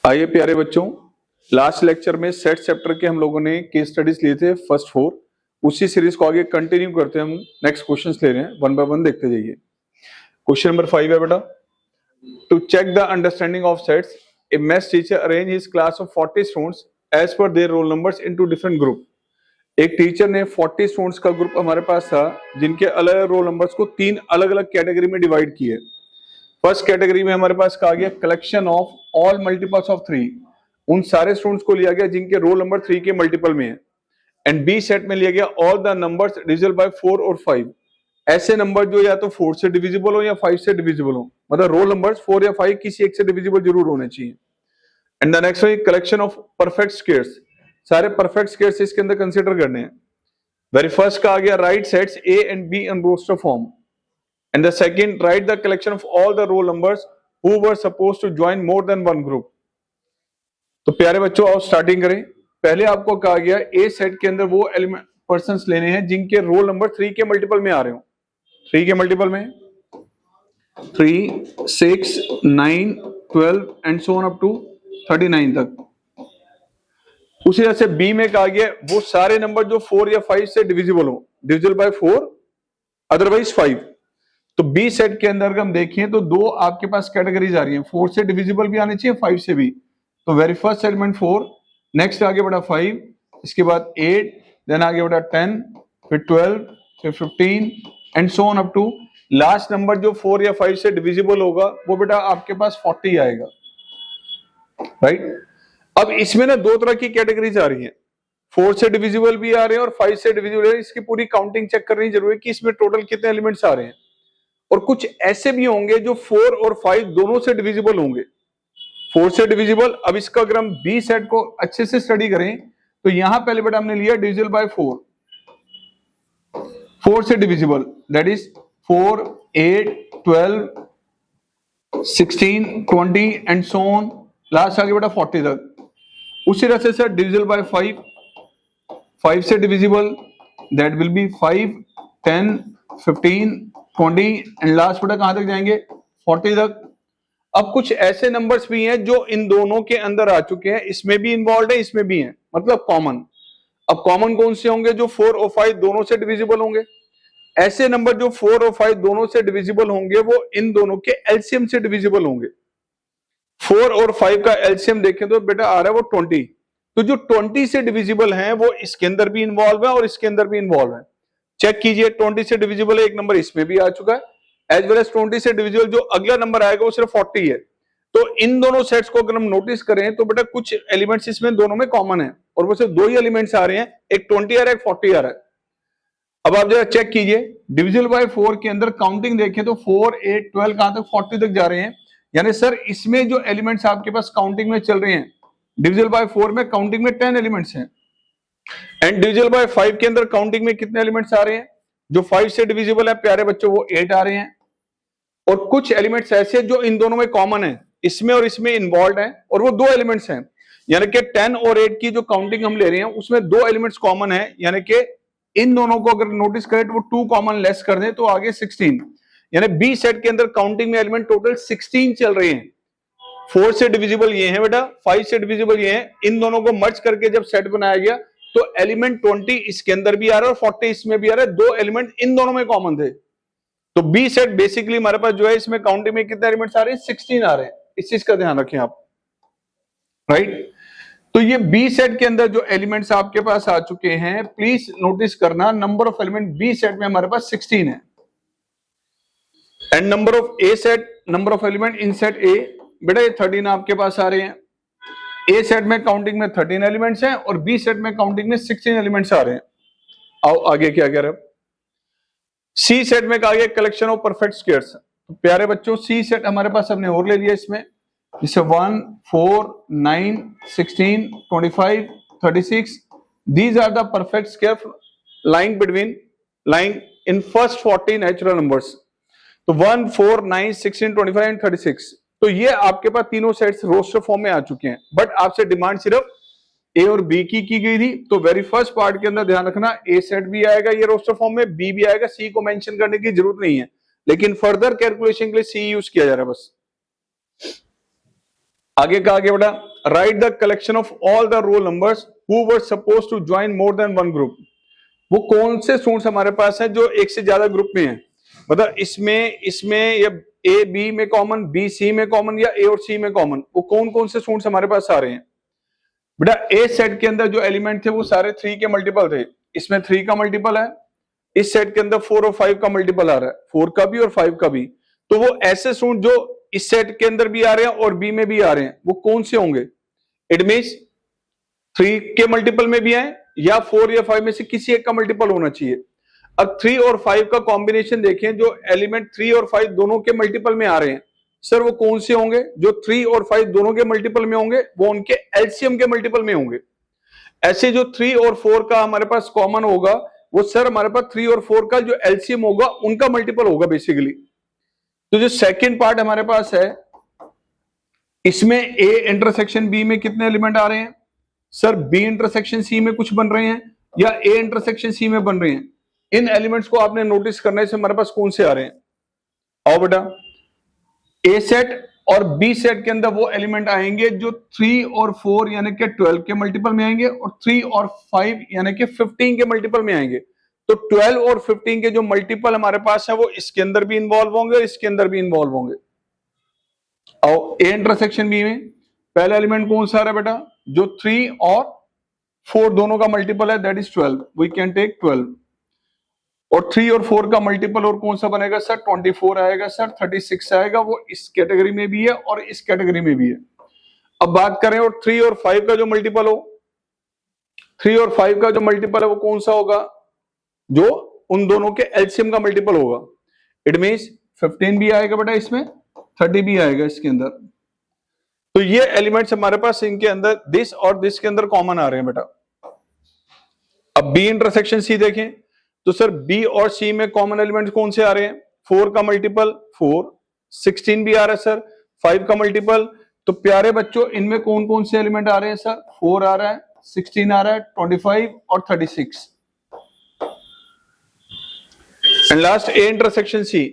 आइए प्यारे बच्चों, लास्ट लेक्चर में सेट चैप्टर के हम लोगों ने केस स्टडीज लिए थे फर्स्ट 4। उसी सीरीज को आगे कंटिन्यू करते हैं। हम नेक्स्ट क्वेश्चंस ले रहे हैं, वन बाय वन देखते जाइए। क्वेश्चन नंबर 5 है बेटा, to check the understanding of sets a maths teacher arrange his class of 40 students as per their roll numbers into different group. एक टीचर ने 40 स्टूडेंट्स का ग्रुप हमारे पास था, जिनके अलग अलग रोल नंबर्स को 3 अलग अलग कैटेगरी में डिवाइड किए। फर्स्ट कैटेगरी में हमारे पास कहा गया collection of all multiples of 3, उन सारे स्टूडेंट्स को लिया गया जिनके रोल नंबर 3 के मल्टीपल में है। एंड बी सेट में लिया गया all the numbers divisible by 4 और 5, ऐसे नंबर जो या तो 4 से डिविजिबल हो या 5 से डिविजिबल हो, मतलब रोल नंबर्स 4 या 5 किसी एक से डिविजिबल जरूर होने चाहिए। And the next one collection of perfect squares, सारे परफेक्ट स्क्वायर्स इसके अंदर कंसीडर करने हैं। वेरी फर्स्ट का आ गया write sets A and B in roster form, and the second write the collection of all the roll numbers who were supposed to join more than one group. तो प्यारे बच्चों आओ starting करें। पहले आपको कहा गया ए सेट के अंदर वो एलिमेंट पर्संस लेने हैं जिनके रोल नंबर 3 के मल्टीपल में आ रहे हो। 3 के मल्टीपल में 3, 6, 9, 12 and so on up to 39 तक। उसी तरह से बी में कहा गया वो सारे नंबर जो 4 या 5 से डिविजिबल हो, डिविजिबल बाय 4 अदरवाइज 5। तो बी सेट के अंदर हम देखें तो दो आपके पास कैटेगरीज आ रही हैं, 4 से डिविजिबल भी आने चाहिए, 5 से भी। तो वेरी फर्स्ट एलिमेंट 4, नेक्स्ट आगे बढ़ा 5, इसके बाद 8, देन आगे बढ़ा 10, फिर 12, फिर 15 and so on up to last number जो 4 या 5 से डिविजिबल होगा वो बेटा आपके पास 40 आएगा, राइट। अब इसमें ना दो तरह की कैटेगरीज आ रही हैं, 4 से डिविजिबल भी आ रहे हैं और 5 से डिविजिबल है। इसकी पूरी काउंटिंग चेक करनी जरूरी है कि इसमें टोटल कितने एलिमेंट्स आ रहे हैं। और कुछ ऐसे भी होंगे जो 4 और 5 दोनों से डिविजिबल होंगे, 4 से डिविजिबल। अब इसका अगर हम बी सेट को अच्छे से स्टडी करें तो यहां पहले बेटा हमने लिया डिविजिबल बाय 4, 4 से divisible, that is 4, 8, 12, 16, 20 and so on, last आगे बेटा 40 तक। उसी तरह से सर डिविजिबल बाय 5, 5 से divisible, that will B 5, 10, 15, 20 and last बेटा कहां तक जाएंगे 40 तक। अब कुछ ऐसे नंबर्स भी हैं जो इन दोनों के अंदर आ चुके हैं, इसमें भी इन्वॉल्व है, इसमें भी है, मतलब कॉमन। अब कॉमन कौन से होंगे? जो 4 और 5 दोनों से डिविजिबल होंगे। ऐसे नंबर जो 4 और 5 दोनों से डिविजिबल होंगे वो इन दोनों के एलसीएम से डिविजिबल होंगे। 4 और 5 का एलसीएम देखें तो बेटा आ रहा है वो 20। तो जो 20 से डिविजिबल हैं वो इसके अंदर भी इन्वॉल्व है और इसके अंदर भी इन्वॉल्व है। चेक कीजिए, 20 से डिविजिबल है एक नंबर, इसमें भी आ चुका है, एज वेल एज 20 से डिविजिबल जो अगला नंबर आएगा वो सिर्फ 40 है। तो इन दोनों सेट्स को अगर हम नोटिस करें तो बेटा कुछ एलिमेंट्स इसमें दोनों में कॉमन है और वो सिर्फ दो ही एलिमेंट्स आ रहे हैं, एक 20 आ रहा है, एक 40 आ रहा है। अब आप जरा चेक कीजिए, डिविजिबल बाय 4 के अंदर काउंटिंग देखें तो 4, 8, 12 कहां तक 40 तक जा रहे हैं। यानी सर इसमें जो एलिमेंट्स आपके पास काउंटिंग में चल रहे हैं, डिविजिबल बाय 4 में काउंटिंग में 10 एलिमेंट्स हैं। एंड डिविजिबल बाय 5 के अंदर काउंटिंग में कितने एलिमेंट्स आ रहे हैं? जो 5 से डिविजिबल है प्यारे बच्चों वो 8 आ रहे हैं। और कुछ एलिमेंट्स ऐसे जो इन दोनों में कॉमन है, इसमें और इसमें इन्वॉल्व है, और वो दो एलिमेंट्स हैं। यानी कि 10 और 8 की जो काउंटिंग हम ले रहे हैं उसमें दो एलिमेंट्स कॉमन है, यानी कि इन दोनों को अगर नोटिस करें तो वो 2 कॉमन लेस कर दें तो आगे 16। यानी बी सेट के अंदर काउंटिंग में एलिमेंट टोटल 16 चल रहे हैं। 4 से डिविजिबल ये है बेटा, 5 से डिविजिबल ये है। इन दोनों को मर्ज करके जब सेट बनाया गया तो एलिमेंट 20 इसके अंदर भी आ रहा है और 40 इसमें भी आ रहा है, दो एलिमेंट इन दोनों में कॉमन थे। तो बी सेट बेसिकली हमारे पास जो है इसमें काउंटिंग में कितने एलिमेंट्स आ रहे हैं? 16 आ रहे हैं। इस चीज का ध्यान रखें आप, राइट। तो ये बी सेट के अंदर जो एलिमेंट्स आपके पास आ चुके हैं, प्लीज नोटिस करना number of element B set में हमारे पास 16 है। And number of A set, number of element in set A, बेटा ये 13 आपके पास आ रहे हैं। ए सेट में काउंटिंग में 13 एलिमेंट्स हैं और बी सेट में काउंटिंग में 16 एलिमेंट्स आ रहे हैं। आओ आगे क्या कह रहे हैं। सी सेट में कहा गया कलेक्शन ऑफ परफेक्ट स्क्वायर्स। तो प्यारे बच्चों सी सेट हमारे पास हमने और ले लिया इसमें, जैसे 1, 4, 9, 16, 25, 36, these are the perfect square lying in first 40 natural numbers। तो 1, 4, 9, 16, 25 एंड 36। तो ये आपके पास तीनों सेट्स रोस्टर फॉर्म में आ चुके हैं, बट आपसे डिमांड सिर्फ ए और बी की गई थी। तो वेरी फर्स्ट पार्ट के अंदर ध्यान रखना, ए सेट भी आएगा ये रोस्टर फॉर्म में, बी भी आएगा, सी को मेंशन करने की जरूरत नहीं है, लेकिन फर्दर कैलकुलेशन के लिए सी यूज किया जा रहा है बस। आगे का आगे बेटा write the collection of all the roll numbers who were suppose to join more than one group. वो कौन से स्टूडेंट्स हमारे पास है जो एक से ज्यादा ग्रुप में है, मतलब इसमें या ए बी में कॉमन, बी सी में कॉमन, या ए और सी में कॉमन, वो कौन कौन से स्टूडेंट्स हमारे पास आ रहे हैं। बेटा ए सेट के अंदर जो एलिमेंट थे वो सारे 3 के मल्टीपल थे, इसमें 3 का मल्टीपल है, इस सेट के अंदर 4 और 5 का मल्टीपल आ रहा है, 4 का भी और 5 का भी। तो वो ऐसे स्टूडेंट जो इस सेट के अंदर भी आ रहे हैं और बी में भी आ रहे हैं, वो कौन से होंगे। इट मींस 3 के मल्टीपल में भी आए या 4 या 5 में से किसी एक का मल्टीपल होना चाहिए। अब 3 और 5 का कॉम्बिनेशन देखें, जो एलिमेंट 3 और 5 दोनों के मल्टीपल में आ रहे हैं, सर वो कौन से होंगे। जो 3 और 5 दोनों के मल्टीपल में होंगे वो उनके एलसीएम के मल्टीपल में होंगे। ऐसे जो 3 और 4 का हमारे पास कॉमन होगा, वो सर हमारे पास 3 और 4 का जो एलसीएम होगा उनका मल्टीपल होगा बेसिकली। तो जो सेकंड पार्ट हमारे पास है, इसमें ए इंटरसेक्शन बी में कितने एलिमेंट आ रहे हैं, सर बी इंटरसेक्शन सी में कुछ बन रहे हैं या ए इंटरसेक्शन सी में बन रहे हैं। इन एलिमेंट्स को आपने नोटिस करने से हमारे पास कौन से आ रहे हैं। आओ बेटा, ए सेट और बी सेट के अंदर वो एलिमेंट आएंगे जो 3 और 4 यानी कि 12 के मल्टीपल में आएंगे, और 3 और 5 यानी कि 15 के मल्टीपल में आएंगे। तो 12 और 15 के जो मल्टीपल हमारे पास है वो इसके अंदर भी इन्वॉल्व होंगे और इसके अंदर भी इन्वॉल्व होंगे। आओ ए इंटरसेक्शन बी में पहला एलिमेंट कौन सा आ रहा है बेटा, जो 3 और 4 दोनों का मल्टीपल है, that is 12, we can take 12। और 3 और 4 का मल्टीपल और कौन सा बनेगा सर, 24 आएगा सर, 36 आएगा, वो इस कैटेगरी में भी है और इस कैटेगरी में भी है। अब बात करें और 3 और 5 का जो मल्टीपल हो, 3 और 5 का जो मल्टीपल है वो कौन सा होगा, जो उन दोनों के एलसीएम का मल्टीपल होगा। इट मींस 15 भी आएगा बेटा इसमें, 30 भी आएगा इसके अंदर। तो ये एलिमेंट्स हमारे पास इनके अंदर दिस और दिस के अंदर कॉमन आ रहे हैं बेटा। अब बी इंटरसेक्शन सी देखें, तो सर बी और सी में कॉमन एलिमेंट्स कौन से आ रहे हैं, 4 का मल्टीपल 4, 16 भी आ रहा है सर, 5 का मल्टीपल। तो प्यारे बच्चों इनमें कौन कौन से एलिमेंट आ रहे हैं सर, 4 आ रहा है, 16 आ रहा है, 25 और 36। And last A intersection C,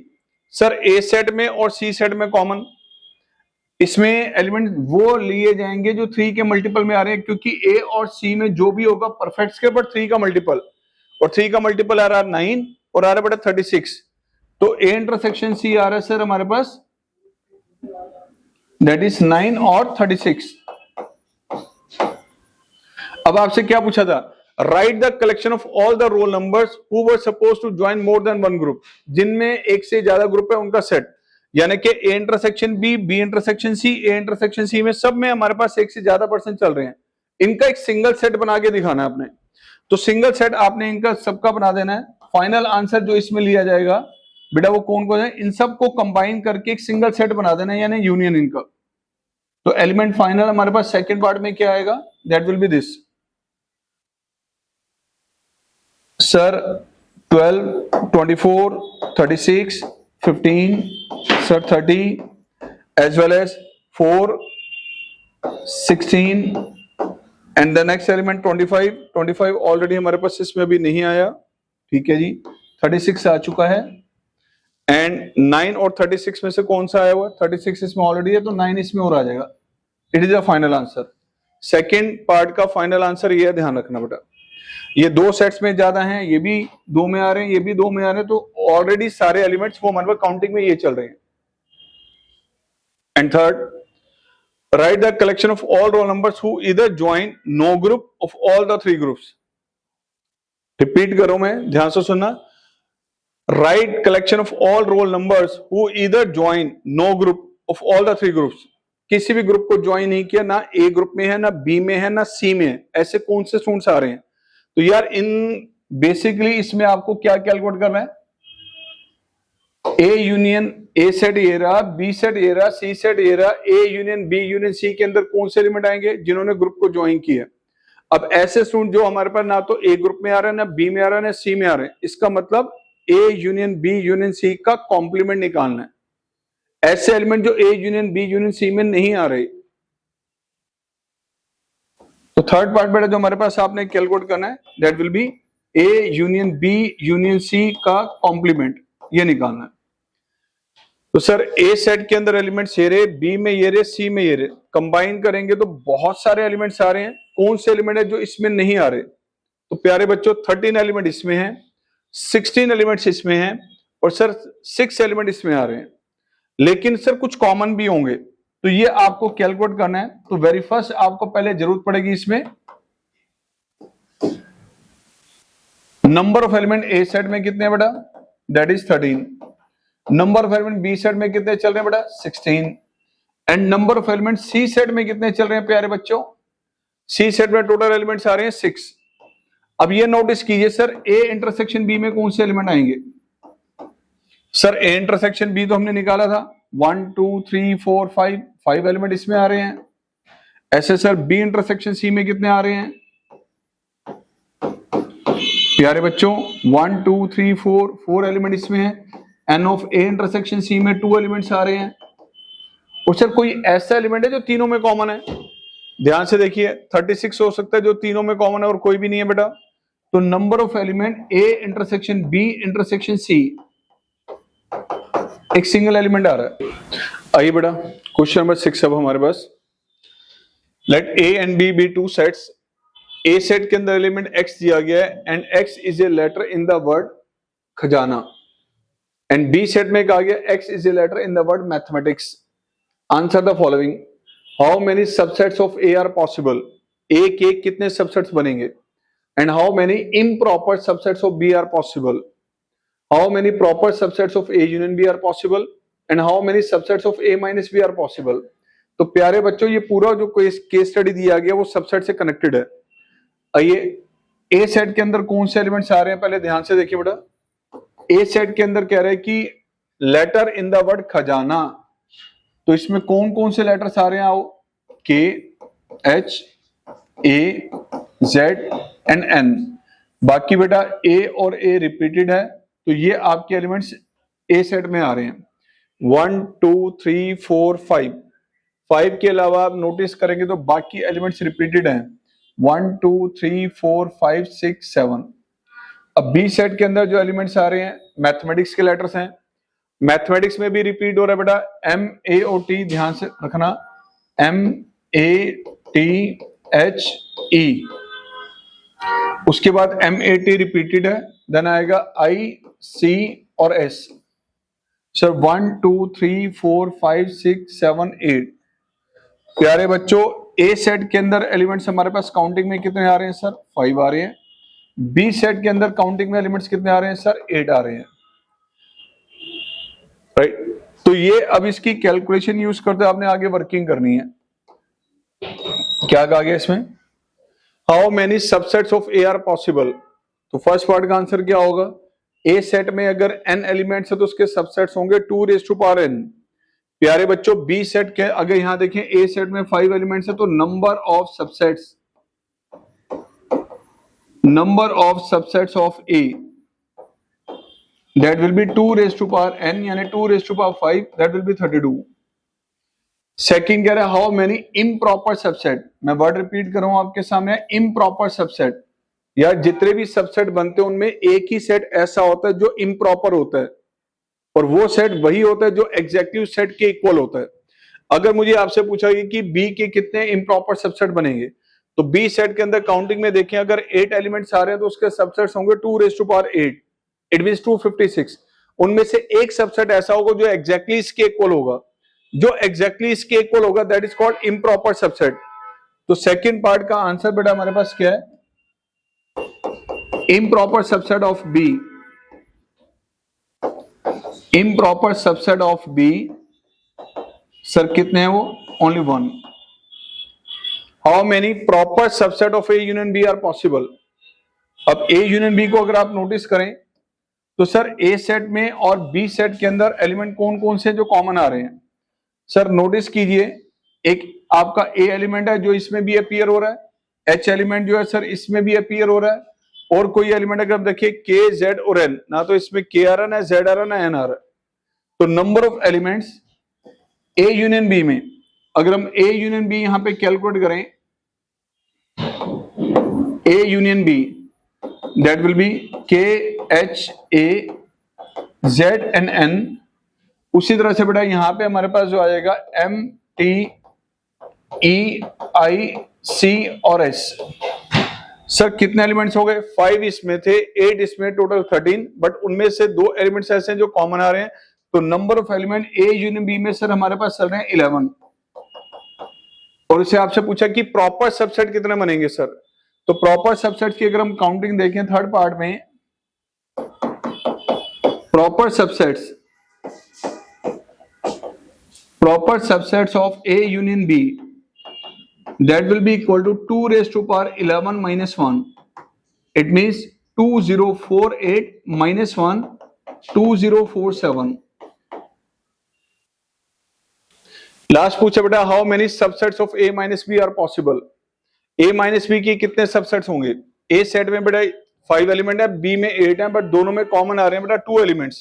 सर ए सेट में और सी सेट में कॉमन, इसमें एलिमेंट वो लिए जाएंगे जो 3 के मल्टीपल में आ रहे हैं, क्योंकि ए और सी में जो भी होगा परफेक्ट के ऊपर 3 का मल्टीपल, और 3 का मल्टीपल आ रहा है 9 और आ रहा है बेटा 36। तो ए इंटरसेक्शन सी आ रहा है सर हमारे पास, दैट इज 9 और 36। अब आपसे क्या पूछा था, write the collection of all the roll numbers who were suppose to join more than one group, जिनमें एक से ज्यादा ग्रुप है उनका सेट, यानी कि A intersection B, B intersection C, A intersection C में सब में हमारे पास एक से ज्यादा पर्सन चल रहे हैं। इनका एक सिंगल सेट बना के दिखाना है आपने। तो सिंगल सेट आपने इनका सबका बना देना है। फाइनल आंसर जो इसमें लिया जाएगा बेटा वो कौन कौन है, इन सबको कंबाइन करके एक सिंगल सेट बना देना है, यानी यूनियन इनका। तो एलिमेंट फाइनल हमारे पास सेकंड पार्ट में क्या आएगा, that will B this sir 12, 24, 36, 15, sir 30, as well as 4, 16, and the next element 25. 25 already हमारे पास इसमें अभी नहीं आया, ठीक है जी। 36 आ चुका है, एंड 9 और 36 में से कौन सा आया हुआ, 36 इसमें ऑलरेडी है, तो 9 इसमें और आ जाएगा। It is the final answer. Second part का फाइनल आंसर ये ध्यान रखना बेटा, ये 2 सेट्स में ज्यादा हैं, ये भी 2 में आ रहे हैं, ये भी 2 में आ रहे हैं, तो ऑलरेडी सारे एलिमेंट्स वो हमारे पास काउंटिंग में ये चल रहे हैं। And third, write the collection of all roll numbers who either join no group of all the 3 groups. Repeat करो, मैं ध्यान से सुनना। Write collection of all roll numbers who either join no group of all the 3 groups, किसी भी group को join नहीं किया, ना ए ग्रुप में है, ना बी में है, ना सी में है, ऐसे कौन से स्टूडेंट्स आ रहे हैं। तो यार इन बेसिकली इसमें आपको क्या कैलकुलेट करना है, ए यूनियन ए सेट ये रहा, बी सेट ये रहा, सी सेट ये रहा, A union B union C के अंदर कौन से एलिमेंट आएंगे, जिन्होंने ग्रुप को ज्वाइन किया। अब ऐसे स्टूडेंट जो हमारे पास ना तो ए ग्रुप में आ रहे हैं, ना बी में आ रहा है, ना सी में आ रहे हैं, इसका मतलब A union B union C का कॉम्प्लीमेंट निकालना है। ऐसे एलिमेंट जो A union B union C में नहीं आ रहे, तो थर्ड पार्ट बेटा जो हमारे पास आपने कैलकुलेट करना है, that will be A union B union C का कॉम्प्लीमेंट, ये निकालना है। तो सर ए सेट के अंदर एलिमेंट्स ये रहे, बी में ये रहे, सी में ये रहे, कंबाइन करेंगे तो बहुत सारे एलिमेंट्स आ रहे हैं। कौन से एलिमेंट है जो इसमें नहीं आ रहे? तो प्यारे बच्चों 13 एलिमेंट इसमें हैं, 16 एलिमेंट्स इसमें हैं और सर 6 एलिमेंट इसमें आ रहे हैं। लेकिन सर कुछ कॉमन भी होंगे, तो ये आपको कैलकुलेट करना है। तो वेरी फर्स्ट आपको पहले जरूरत पड़ेगी इसमें number of element A set में कितने हैं बेटा, that is 13। Number of element B set में कितने चल रहे हैं बेटा, 16। And number of element C set में कितने चल रहे हैं प्यारे बच्चों, सी सेट में टोटल एलिमेंट्स आ रहे हैं 6। अब ये नोटिस कीजिए सर ए इंटरसेक्शन बी में कौन से एलिमेंट आएंगे? सर ए इंटरसेक्शन बी तो हमने निकाला था 1 2 3 4 5 एलिमेंट इसमें आ रहे हैं। ऐसे सर बी इंटरसेक्शन सी में कितने आ रहे हैं प्यारे बच्चों, 1 2 3 4 एलिमेंट इसमें है। N of A intersection C में 2 एलिमेंट्स आ रहे हैं। और सर कोई ऐसा एलिमेंट है जो तीनों में कॉमन है? ध्यान से देखिए 36 हो सकता है जो तीनों में कॉमन है और कोई भी नहीं है बेटा। तो number of element A intersection B intersection C, एक सिंगल एलिमेंट आ रहा है। आइए बेटा क्वेश्चन नंबर 6 अब हमारे पास, let A and B be two sets. A set के अंदर एलिमेंट x दिया गया है and x is a letter in the word khazana, and B set में कहा गया x is a letter in the word mathematics. Answer the following, how many subsets of A are possible? A के कितने subsets बनेंगे? And how many improper subsets of B are possible? How many proper subsets of A union B are possible? And how many subsets of A minus B are possible? तो प्यारे बच्चों ये पूरा जो case study दिया गया वो subset से कनेक्टेड है। आइए ए सेट के अंदर कौन से एलिमेंट्स आ रहे हैं पहले ध्यान से देखिए बेटा। ए सेट के अंदर कह रहे हैं कि लेटर इन द वर्ड खजाना, तो इसमें कौन कौन से लेटर्स आ रहे हैं? आओ, K H A Z and N. बाकी बेटा ए और ए रिपीटेड है, तो ये आपके एलिमेंट्स ए सेट में आ रहे हैं। 1 2 3 4 5 के अलावा आप नोटिस करेंगे तो बाकी एलिमेंट्स रिपीटेड हैं, 1 2 3 4 5 6 7। अब बी सेट के अंदर जो एलिमेंट्स आ रहे हैं मैथमेटिक्स के लेटर्स हैं। मैथमेटिक्स में भी रिपीट हो रहा है बेटा, एम ए ओ टी, ध्यान से रखना, M A T H E. उसके बाद एम ए टी रिपीटेड है, देन आएगा आई सी और एस। सर 1 2 3 4 5 6 7 8। प्यारे बच्चों ए सेट के अंदर एलिमेंट्स हमारे पास काउंटिंग में कितने आ रहे हैं सर? 5 आ रहे हैं। बी सेट के अंदर काउंटिंग में एलिमेंट्स कितने आ रहे हैं सर? 8 आ रहे हैं, राइट। तो ये अब इसकी कैलकुलेशन यूज करते आपने आगे वर्किंग करनी है। क्या कहा गया इसमें, how many subsets of A are possible? तो फर्स्ट पार्ट का आंसर क्या होगा, ए सेट में अगर n एलिमेंट्स है तो उसके सबसेट्स होंगे 2n। प्यारे बच्चों बी सेट के अगर यहां देखें ए सेट में 5 एलिमेंट्स है तो number of subsets of A that will be 2 raised to power n यानी 2 raised to power 5, that will be 32। Second कह रहा है हाउ मेनी इम्प्रॉपर सबसेट, मैं वर्ड रिपीट कर रहा हूं आपके सामने, इम्प्रॉपर सबसेट। या जितने भी सबसेट बनते हैं उनमें एक ही सेट ऐसा होता है जो इम्प्रॉपर होता है, और वो सेट वही होता है जो एग्जैक्टिव सेट के इक्वल होता है। अगर मुझे आपसे पूछा गया कि बी के कितने इम्प्रॉपर सबसेट बनेंगे, तो बी सेट के अंदर काउंटिंग में देखें अगर 8 एलिमेंट्स आ रहे हैं तो उसके सबसेट्स होंगे 2 raised to power 8, it means 256। उनमें से एक सबसेट ऐसा होगा जो एग्जैक्टली इसके इक्वल होगा, जो एग्जैक्टली इसके इक्वल होगा, that is called improper subset. तो सेकंड पार्ट का आंसर बेटा हमारे पास क्या है, improper subset of B. Improper subset of B sir कितने हैं वो, only 1। How many proper subset of A union B are possible? अब ए यूनियन बी को अगर आप नोटिस करें तो सर ए सेट में और बी सेट के अंदर एलिमेंट कौन कौन से जो कॉमन आ रहे हैं? सर नोटिस कीजिए, एक आपका ए एलिमेंट है जो इसमें भी अपीयर हो रहा है, एच एलिमेंट जो है सर इसमें भी अपीयर हो रहा है, और कोई एलिमेंट अगर देखिए के जेड और एन, ना तो इसमें के आ रहा है, ना जेड आ रहा है, ना एन आ रहा है। तो number of elements A union B में, अगर हम ए यूनियन बी यहां पे कैलकुलेट करें, A union B that will be K H A Z and N। उसी तरह से बेटा यहां पे हमारे पास जो आएगा M T E, I, C और S। सर कितने एलिमेंट्स हो गए? 5 इसमें थे, 8 इसमें, टोटल 13, बट उनमें से 2 एलिमेंट्स ऐसे हैं जो कॉमन आ रहे हैं, तो number of element A union B में सर हमारे पास चल रहे हैं 11। और इससे आपसे पूछा कि प्रॉपर सबसेट कितने बनेंगे सर, तो प्रॉपर सबसेट की अगर हम काउंटिंग देखें थर्ड पार्ट में, proper subsets of A union B that will be equal to 2 raised to power 11 minus 1. It means 2048 minus 1, 2047. Last पूछा बेटा, how many subsets of A minus B are possible. A minus B की कितने subsets होंगे? ए set में बेटा 5 element है, B में 8 है, बट दोनों में कॉमन आ रहे हैं बेटा 2 एलिमेंट्स।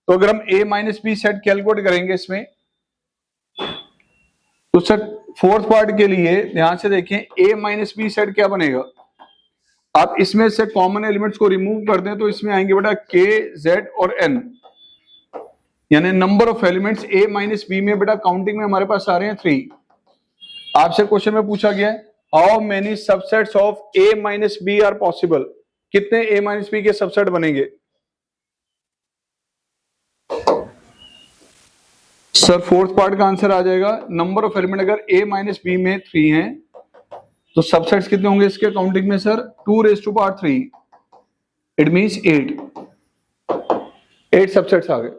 तो अगर हम ए माइनस बी सेट कैलकुलेट करेंगे इसमें, तो सर फोर्थ पार्ट के लिए ध्यान से देखें, ए माइनस बी सेट क्या बनेगा? आप इसमें से कॉमन एलिमेंट्स को रिमूव कर दें तो इसमें आएंगे बेटा के, जेड और एन, यानी number of elements A minus B में बेटा काउंटिंग में हमारे पास आ रहे हैं 3। आपसे क्वेश्चन में पूछा गया है how many subsets of A minus B are possible, कितने ए माइनस बी के सबसेट बनेंगे? सर फोर्थ पार्ट का आंसर आ जाएगा, नंबर ऑफ एलिमेंट अगर ए माइनस बी में 3 हैं तो सबसेट्स कितने होंगे इसके काउंटिंग में sir? 2 raised to power 3, it means 8 subsets आ गए।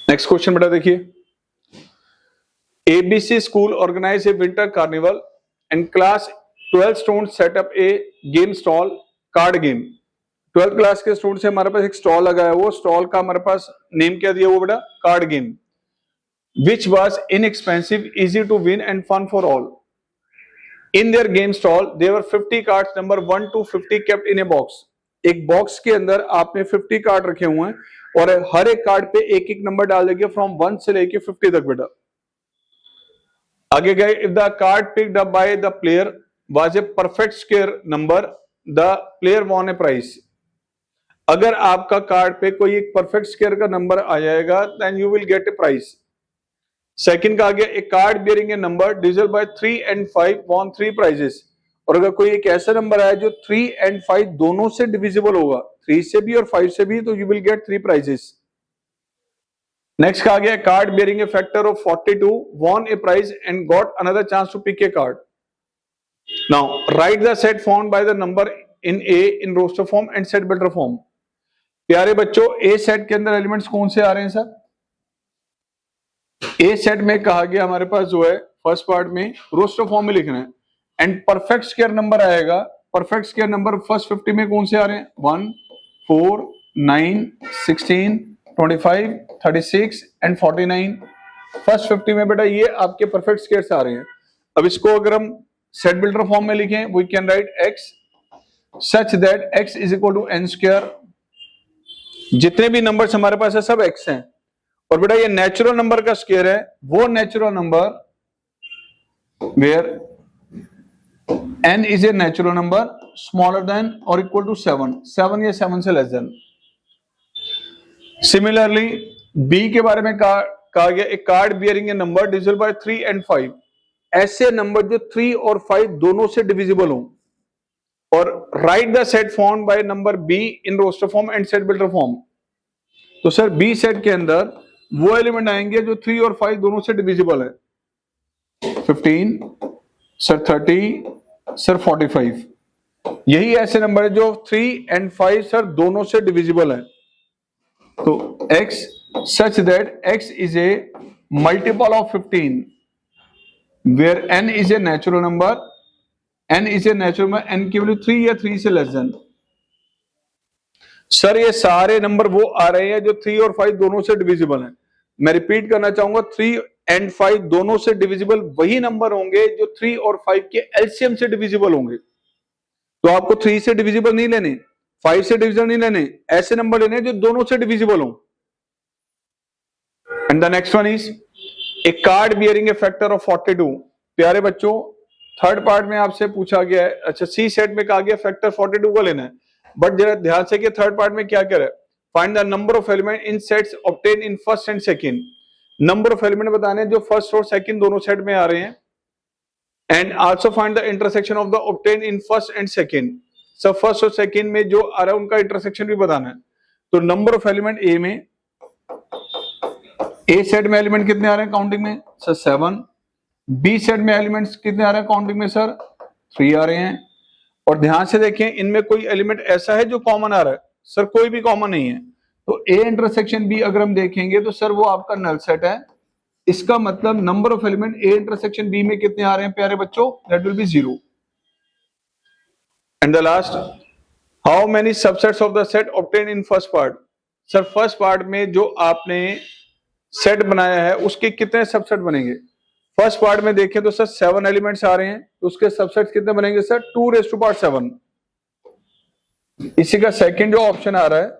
नेक्स्ट क्वेश्चन बेटा देखिए, ABC school organize a winter carnival and class 12 students set up a game stall, card game. 12th class के स्टूडेंट से हमारे पास एक स्टॉल लगाया, वो स्टॉल का हमारे पास नेम क्या दिया? वो बेटा card game, which was inexpensive, easy to win and fun for all. In their game stall, there were 50 cards number 1 to 50 kept in a box. एक बॉक्स के अंदर आपने 50 कार्ड रखे हुए हैं और हर एक कार्ड पे एक एक नंबर डाल देंगे फ्रॉम 1 से लेके 50 तक बेटा। आगे गए, if the card picked up by the player was a perfect square number, the player won a prize. अगर आपका कार्ड पे कोई एक परफेक्ट स्क्वायर का नंबर आ जाएगा then you will get a prize. Second का आ गया, a card bearing a number divisible by 3 and 5 won 3 prizes। और अगर कोई एक ऐसा नंबर आया जो 3 and 5 दोनों से डिविजिबल होगा, 3 से भी और 5 से भी, तो you will get 3 prizes। Next का आ गया, card bearing A factor of 42 won a prize and got another chance to pick a card. Now write the set found by the number in A in roster form and set builder form. प्यारे बच्चों, ए set के अंदर elements कौन से आ रहे हैं sir? A set में कहा गया हमारे पास जो है फर्स्ट पार्ट में रोस्टर फॉर्म में लिखना है, एंड परफेक्ट स्क्वायर नंबर आएगा। परफेक्ट स्क्वायर नंबर फर्स्ट 50 में कौन से आ रहे हैं? 1, 4, 9, 16, 25, 36 एंड 49। फर्स्ट 50 में बेटा ये आपके परफेक्ट स्क्वायर्स आ रहे हैं। अब इसको अगर हम सेट बिल्डर फॉर्म में लिखें, we can write x such that x is equal to n square. जितने भी नंबर्स हमारे पास है सब x हैं, और बेटा ये नेचुरल नंबर का स्क्वायर है, वो natural number where n is a natural number smaller than और इक्वल टू 7 या 7 से लेस देन। सिमिलरली b के बारे में कहा गया, a card bearing a number divisible by 3 and 5। ऐसे नंबर जो 3 और 5 दोनों से डिविजिबल हो, और write the set found by number b in roster form and set builder form. तो सर बी सेट के अंदर वो एलिमेंट आएंगे जो 3 और 5 दोनों से डिविजिबल है। 15, सर 30, सर 45। यही ऐसे नंबर है जो 3 and 5 सर दोनों से डिविजिबल है। तो x such that x is a multiple of 15 where n is a natural number, n is a natural number, n की वैल्यू 3 या 3 से लेस देन। सर ये सारे नंबर वो आ रहे हैं जो 3 और 5 दोनों से डिविजिबल हैं। मैं रिपीट करना चाहूंगा, 3 and 5 दोनों से डिविजिबल वही नंबर होंगे जो 3 और 5 के एलसीएम से डिविजिबल होंगे। तो आपको 3 से डिविजिबल नहीं लेने, 5 से डिविजिबल नहीं लेने, ऐसे नंबर लेने जो दोनों से डिविजिबल हो। And the next one is a card bearing A factor of 42। प्यारे बच्चों, थर्ड पार्ट में आपसे पूछा गया है, अच्छा सी सेट में कहा गया फैक्टर 42 को लेना है, बट जरा ध्यान से कि थर्ड पार्ट में क्या करे, find the number of element in sets obtain in first and second. Number of element बताने हैं जो फर्स्ट और सेकंड दोनों सेट में आ रहे हैं, and also find the intersection of the obtain in first and second. सब फर्स्ट और सेकंड में जो आ रहा है उनका इंटरसेक्शन भी बताना है। तो नंबर ऑफ एलिमेंट ए में, ए सेट में एलिमेंट कितने आ रहे हैं काउंटिंग में सर 7, बी सेट में एलिमेंट्स कितने आ रहे हैं काउंटिंग में सर 3 आ रहे हैं। और ध्यान से देखें इनमें कोई एलिमेंट ऐसा है जो कॉमन आ रहा है सर, कोई भी कॉमन नहीं है। तो ए इंटरसेक्शन बी अगर हम देखेंगे तो सर वो आपका नल सेट है। इसका मतलब number of element A intersection B में कितने आ रहे हैं प्यारे बच्चों, that will be 0। And the last, how many subsets of the set obtain in first part. Sir first part में जो आपने सेट बनाया है उसके कितने सबसेट बनेंगे। फर्स्ट पार्ट में देखें तो सर 7 एलिमेंट्स आ रहे हैं, तो उसके सबसेट कितने बनेंगे सर 2⁻7। इसी का सेकंड जो ऑप्शन आ रहा है,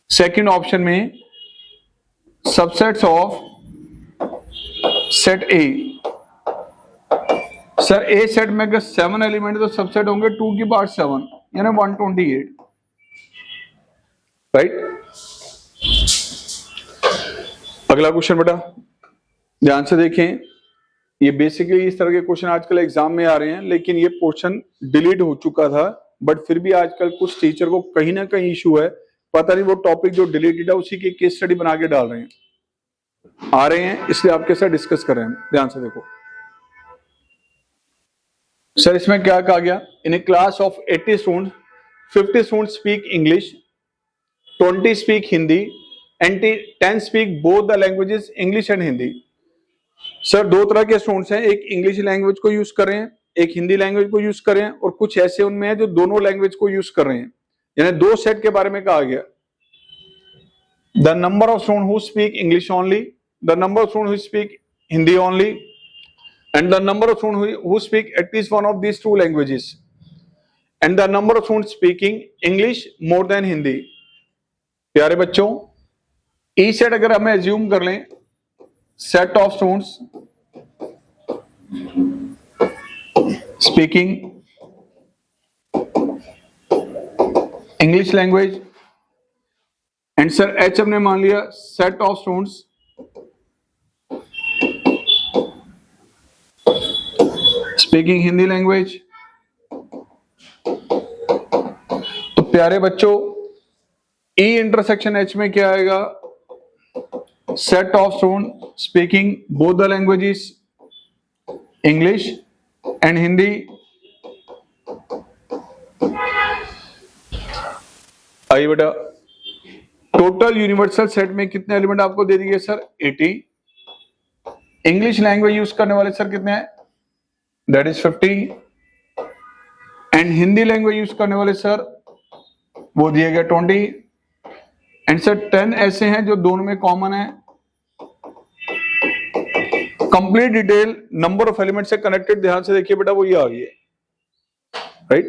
सेकंड ऑप्शन में subsets of set A, sir A set में अगर 7 एलिमेंट तो सबसेट होंगे 2⁻7 यानी 128, राइट। अगला क्वेश्चन बेटा ध्यान से देखें, ये बेसिकली इस तरह के क्वेश्चन आजकल एग्जाम में आ रहे हैं, लेकिन ये पोर्शन डिलीट हो चुका था, बट फिर भी आजकल कुछ टीचर को कहीं ना कहीं इशू है, पता नहीं वो टॉपिक जो डिलीटेड है उसी की केस स्टडी बना के डाल रहे हैं, आ रहे हैं, इसलिए आपके साथ डिस्कस कर रहे हैं। ध्यान से देखो सर, इसमें क्या कहा गया, in a class of 80 students 50 students speak English, 20 speak Hindi and 10 speak both the languages English and Hindi. Sir दो तरह के स्टूडेंट्स हैं, एक इंग्लिश लैंग्वेज को यूज कर रहे हैं, एक हिंदी लैंग्वेज को यूज कर रहे हैं, और कुछ ऐसे उनमें हैं जो दोनों लैंग्वेज को यूज कर रहे हैं, यानी 2 सेट के बारे में कहा गया। The number of student who speak English only, the number of student who speak Hindi only, and the number of student who speak at least one of these 2 languages, and the number of student speaking English more than Hindi. प्यारे बच्चों, ई set अगर हमें assume कर लें, set of students speaking English language, and sir H हमने मान लिया set of students speaking Hindi language। तो प्यारे बच्चों E इंटरसेक्शन H में क्या आएगा, set of students speaking both the languages English and Hindi। आइए बेटा, टोटल यूनिवर्सल सेट में कितने एलिमेंट आपको दे दिए सर 80। इंग्लिश लैंग्वेज यूज करने वाले सर कितने हैं, that is 50, and Hindi language use करने वाले सर वो दिए गए 20, एंड सर 10 ऐसे हैं जो दोनों में कॉमन है। Complete detail number of element से कनेक्टेड, ध्यान से देखिए बेटा वो ये आ गई है, राइट।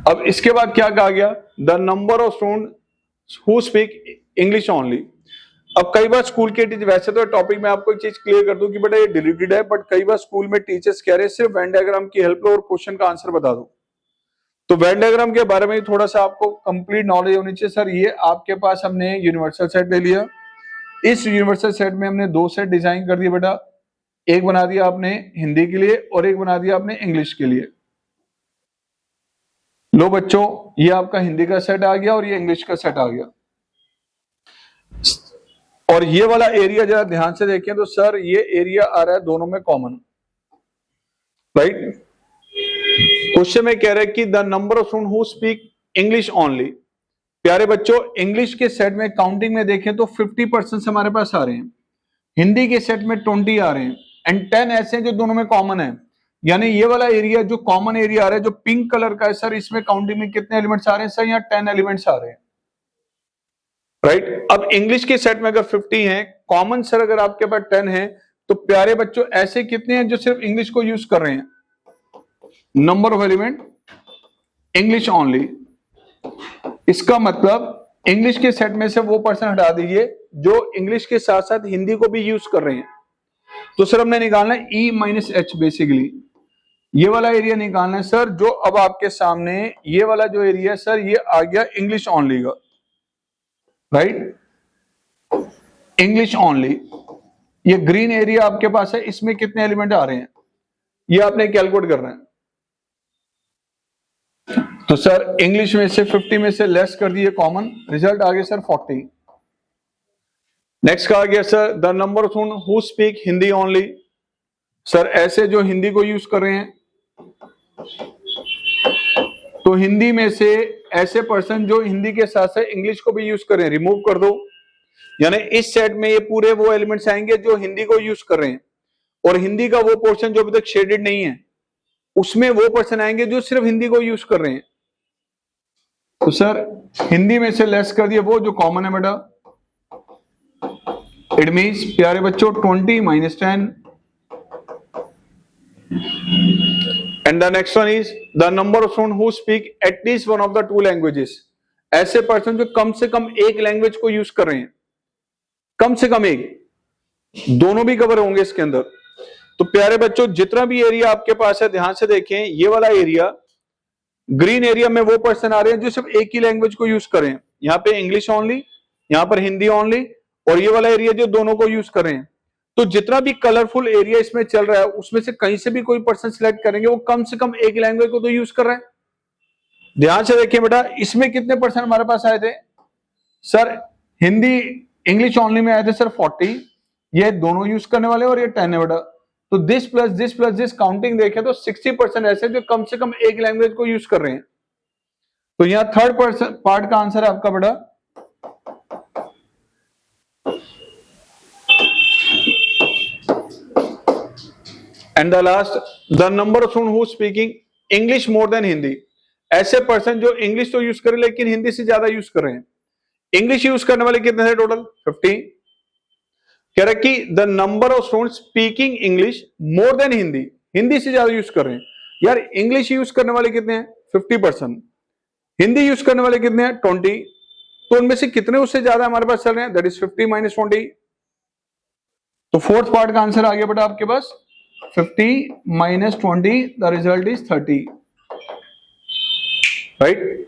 अब इसके बाद क्या कहा गया, the number of students who speak English only. अब कई बार स्कूल के टीचर, वैसे तो टॉपिक में आपको एक चीज क्लियर कर दूं कि बेटा ये डिलीटेड है, बट कई बार स्कूल में टीचर्स कह रहे हैं सिर्फ वेन डायग्राम की हेल्प लो और क्वेश्चन का आंसर बता दो। तो वेन डायग्राम के बारे में थोड़ा सा आपको कंप्लीट नॉलेज होनी चाहिए। सर ये आपके पास हमने यूनिवर्सल सेट ले लिया, इस यूनिवर्सल सेट में हमने 2 सेट डिजाइन कर दिए बेटा, एक बना दिया आपने हिंदी के लिए और एक बना दिया आपने इंग्लिश के लिए। लो बच्चों, ये आपका हिंदी का सेट आ गया और ये इंग्लिश का सेट आ गया, और ये वाला एरिया जरा ध्यान से देखें तो सर ये एरिया आ रहा है दोनों में कॉमन, राइट। क्वेश्चन में कह रहे हैं कि the number of student who speak English only. प्यारे बच्चों, इंग्लिश के सेट में काउंटिंग में देखें तो 50% हमारे पास आ रहे हैं, हिंदी के सेट में 20 आ रहे हैं, एंड 10 ऐसे हैं जो दोनों में कॉमन है। यानी ये वाला एरिया जो कॉमन एरिया आ रहा है, जो पिंक कलर का है सर, इसमें काउंटिंग में कितने एलिमेंट्स आ रहे हैं सर, यहाँ 10 एलिमेंट्स आ रहे हैं, राइट। अब इंग्लिश के सेट में अगर 50 है कॉमन सर, अगर आपके पास 10 है, तो प्यारे बच्चों ऐसे कितने हैं जो सिर्फ इंग्लिश को यूज कर रहे हैं, number of element English only. इसका मतलब इंग्लिश के सेट में से वो पर्सन हटा दीजिए जो इंग्लिश के साथ साथ हिंदी को भी यूज कर रहे हैं। तो सर हमने निकालना है E माइनस H, बेसिकली ये वाला एरिया निकालना है सर, जो अब आपके सामने ये वाला जो एरिया है सर, ये आ गया इंग्लिश ओनली का, राइट। English only. ये ग्रीन एरिया आपके पास है, इसमें कितने एलिमेंट आ रहे हैं ये आपने कैलकुलेट करना है। तो सर इंग्लिश में से 50 में से लेस कर दिए कॉमन, रिजल्ट आ गया सर 40। नेक्स्ट कहा गया sir the number of who speak Hindi only. Sir ऐसे जो हिंदी को यूज कर रहे हैं, तो हिंदी में से ऐसे पर्सन जो हिंदी के साथ साथ इंग्लिश को भी यूज करें, रिमूव कर दो। यानी इस सेट में ये पूरे वो एलिमेंट्स आएंगे जो हिंदी को यूज कर रहे हैं, और हिंदी का वो पोर्शन जो अभी तक शेडेड नहीं है उसमें वो पर्सन आएंगे जो सिर्फ हिंदी को यूज कर रहे हैं। तो सर हिंदी में से लेस कर दिया वो जो कॉमन है बेटा। इट मीन्स प्यारे बच्चों 20 - 10। And the next one is the number of student who speak at least one of the two languages. ऐसे पर्सन जो कम से कम एक लैंग्वेज को यूज कर रहे हैं, कम से कम एक, दोनों भी कवर होंगे इसके अंदर। तो प्यारे बच्चों जितना भी एरिया आपके पास है ध्यान से देखें, ये वाला एरिया ग्रीन एरिया में वो पर्सन आ रहे हैं जो सिर्फ एक ही लैंग्वेज को यूज करें, यहाँ पे इंग्लिश ओनली, यहाँ पर हिंदी ओनली, और ये वाला एरिया जो दोनों को यूज करें। तो जितना भी कलरफुल एरिया इसमें चल रहा है उसमें से कहीं से भी कोई पर्सन सिलेक्ट करेंगे वो कम से कम एक लैंग्वेज को तो यूज कर रहे हैं। ध्यान से देखिए बेटा, इसमें कितने पर्सन हमारे पास आए थे सर? हिंदी इंग्लिश ओनली में आए थे सर 40, ये दोनों यूज करने वाले और ये 10 है बेटा। तो this plus this plus this counting देखें तो 60% ऐसे जो कम से कम एक लैंग्वेज को यूज कर रहे हैं। तो यहां थर्ड पार्ट का आंसर है आपका बेटा and the last the number of student who speaking English more than Hindi. ऐसे पर्सन जो इंग्लिश तो यूज करें लेकिन हिंदी से ज्यादा यूज कर रहे हैं। इंग्लिश यूज करने वाले कितने थे टोटल? 50। कह रहा कि the number of student speaking English more than Hindi, Hindi से ज्यादा यूज कर रहे हैं। यार इंग्लिश यूज करने वाले कितने हैं? 50%। हिंदी यूज करने वाले कितने हैं? 20। तो उनमें से कितने उससे ज्यादा हमारे पास चल रहे हैं? That is 50 - 20। तो फोर्थ पार्ट का आंसर आ गया बेटा आपके पास 50 - 20, द रिजल्ट इज 30, राइट।